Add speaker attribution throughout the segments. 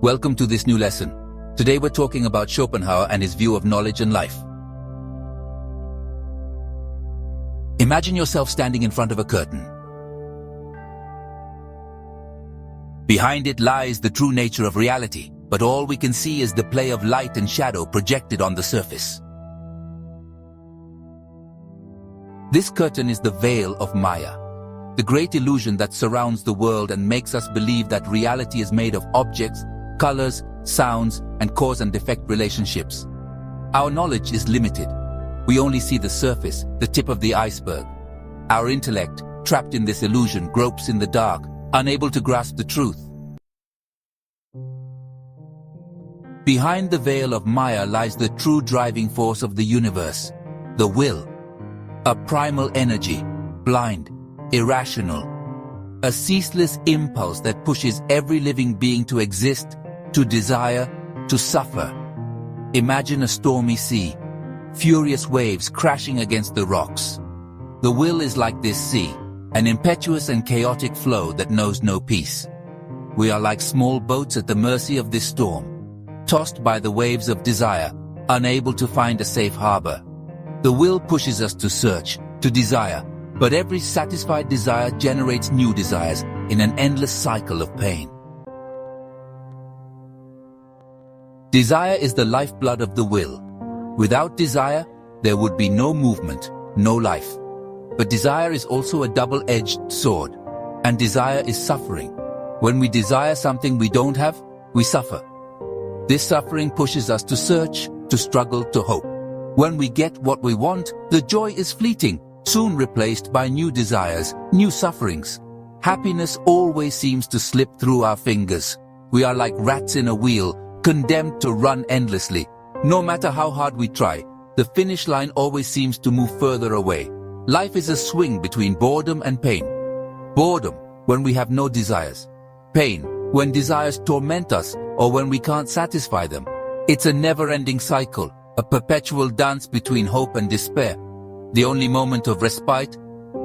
Speaker 1: Welcome to this new lesson. Today we're talking about Schopenhauer and his view of knowledge and life. Imagine yourself standing in front of a curtain. Behind it lies the true nature of reality, but all we can see is the play of light and shadow projected on the surface. This curtain is the veil of Maya, the great illusion that surrounds the world and makes us believe that reality is made of objects, colors, sounds, and cause and effect relationships. Our knowledge is limited. We only see the surface, the tip of the iceberg. Our intellect, trapped in this illusion, gropes in the dark, unable to grasp the truth. Behind the veil of Maya lies the true driving force of the universe, the will. A primal energy, blind, irrational. A ceaseless impulse that pushes every living being to exist, to desire, to suffer. Imagine a stormy sea, furious waves crashing against the rocks. The will is like this sea, an impetuous and chaotic flow that knows no peace. We are like small boats at the mercy of this storm, tossed by the waves of desire, unable to find a safe harbor. The will pushes us to search, to desire, but every satisfied desire generates new desires in an endless cycle of pain. Desire is the lifeblood of the will. Without desire, there would be no movement, no life. But desire is also a double-edged sword, and desire is suffering. When we desire something we don't have, we suffer. This suffering pushes us to search, to struggle, to hope. When we get what we want, the joy is fleeting, soon replaced by new desires, new sufferings. Happiness always seems to slip through our fingers. We are like rats in a wheel, condemned to run endlessly. No matter how hard we try, the finish line always seems to move further away. Life is a swing between boredom and pain. Boredom, when we have no desires. Pain, when desires torment us or when we can't satisfy them. It's a never-ending cycle, a perpetual dance between hope and despair. The only moment of respite,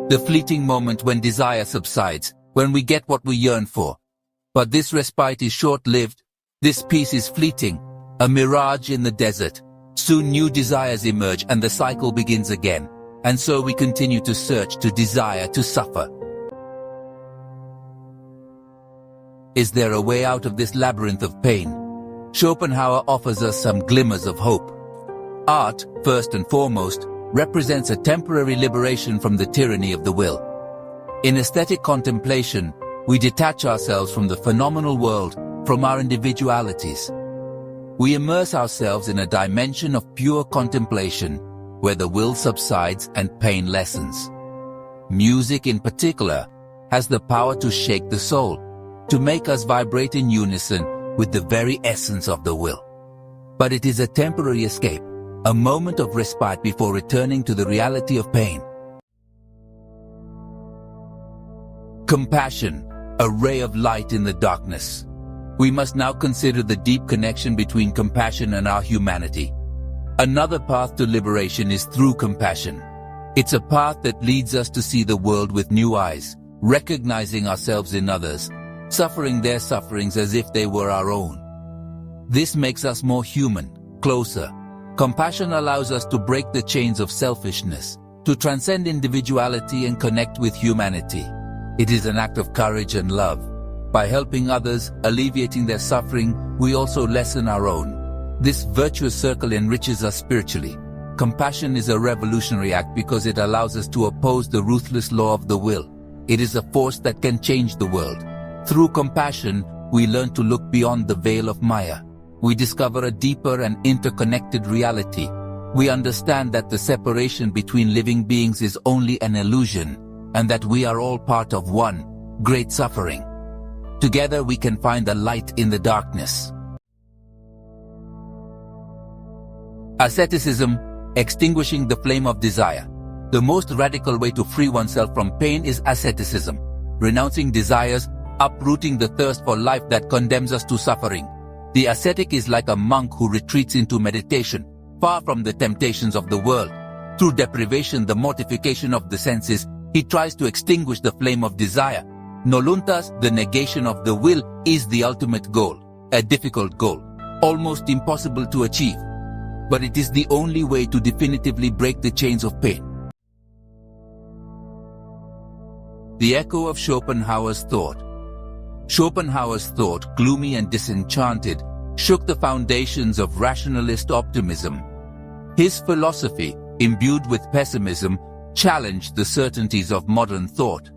Speaker 1: the fleeting moment when desire subsides, when we get what we yearn for. But this respite is short-lived. This peace is fleeting, a mirage in the desert. Soon new desires emerge and the cycle begins again. And so we continue to search, to desire, to suffer. Is there a way out of this labyrinth of pain? Schopenhauer offers us some glimmers of hope. Art, first and foremost, represents a temporary liberation from the tyranny of the will. In aesthetic contemplation, we detach ourselves from the phenomenal world, from our individualities. We immerse ourselves in a dimension of pure contemplation, where the will subsides and pain lessens. Music in particular has the power to shake the soul, to make us vibrate in unison with the very essence of the will. But it is a temporary escape, a moment of respite before returning to the reality of pain. Compassion, a ray of light in the darkness. We must now consider the deep connection between compassion and our humanity. Another path to liberation is through compassion. It's a path that leads us to see the world with new eyes, recognizing ourselves in others, suffering their sufferings as if they were our own. This makes us more human, closer. Compassion allows us to break the chains of selfishness, to transcend individuality and connect with humanity. It is an act of courage and love. By helping others, alleviating their suffering, we also lessen our own. This virtuous circle enriches us spiritually. Compassion is a revolutionary act because it allows us to oppose the ruthless law of the will. It is a force that can change the world. Through compassion, we learn to look beyond the veil of Maya. We discover a deeper and interconnected reality. We understand that the separation between living beings is only an illusion, and that we are all part of one great suffering. Together we can find the light in the darkness. Asceticism, extinguishing the flame of desire. The most radical way to free oneself from pain is asceticism, renouncing desires, uprooting the thirst for life that condemns us to suffering. The ascetic is like a monk who retreats into meditation, far from the temptations of the world. Through deprivation, the mortification of the senses, he tries to extinguish the flame of desire. Noluntas, the negation of the will, is the ultimate goal. a difficult goal, almost impossible to achieve, but it is the only way to definitively break the chains of pain. The echo of Schopenhauer's thought. Schopenhauer's thought, gloomy and disenchanted, shook the foundations of rationalist optimism. His philosophy, imbued with pessimism, challenged the certainties of modern thought.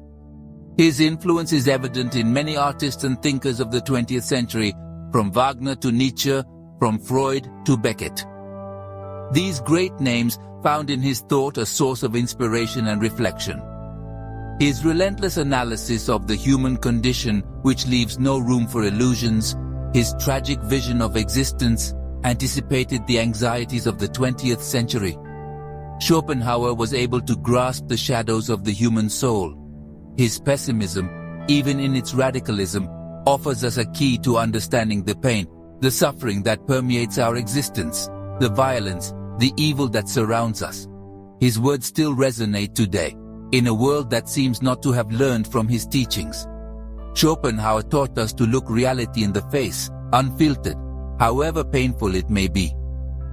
Speaker 1: His influence is evident in many artists and thinkers of the 20th century, from Wagner to Nietzsche, from Freud to Beckett. These great names found in his thought a source of inspiration and reflection. His relentless analysis of the human condition, which leaves no room for illusions, his tragic vision of existence, anticipated the anxieties of the 20th century. Schopenhauer was able to grasp the shadows of the human soul. His pessimism, even in its radicalism, offers us a key to understanding the pain, the suffering that permeates our existence, the violence, the evil that surrounds us. His words still resonate today, in a world that seems not to have learned from his teachings. Schopenhauer taught us to look reality in the face, unfiltered, however painful it may be.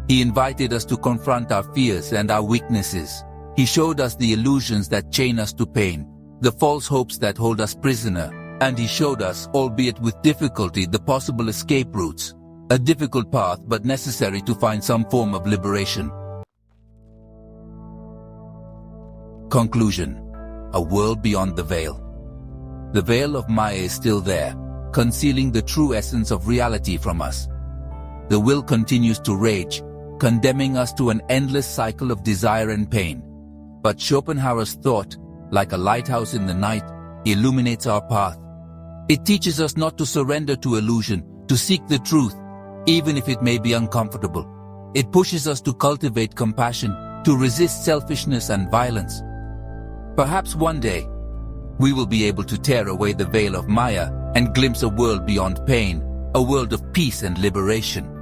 Speaker 1: He invited us to confront our fears and our weaknesses. He showed us the illusions that chain us to pain, the false hopes that hold us prisoner, and he showed us, albeit with difficulty, the possible escape routes. A difficult path but necessary to find some form of liberation. Conclusion. A world beyond the veil. The veil of Maya is still there, concealing the true essence of reality from us. The will continues to rage, condemning us to an endless cycle of desire and pain. But Schopenhauer's thought, like a lighthouse in the night, illuminates our path. It teaches us not to surrender to illusion, to seek the truth, even if it may be uncomfortable. It pushes us to cultivate compassion, to resist selfishness and violence. Perhaps one day, we will be able to tear away the veil of Maya and glimpse a world beyond pain, a world of peace and liberation.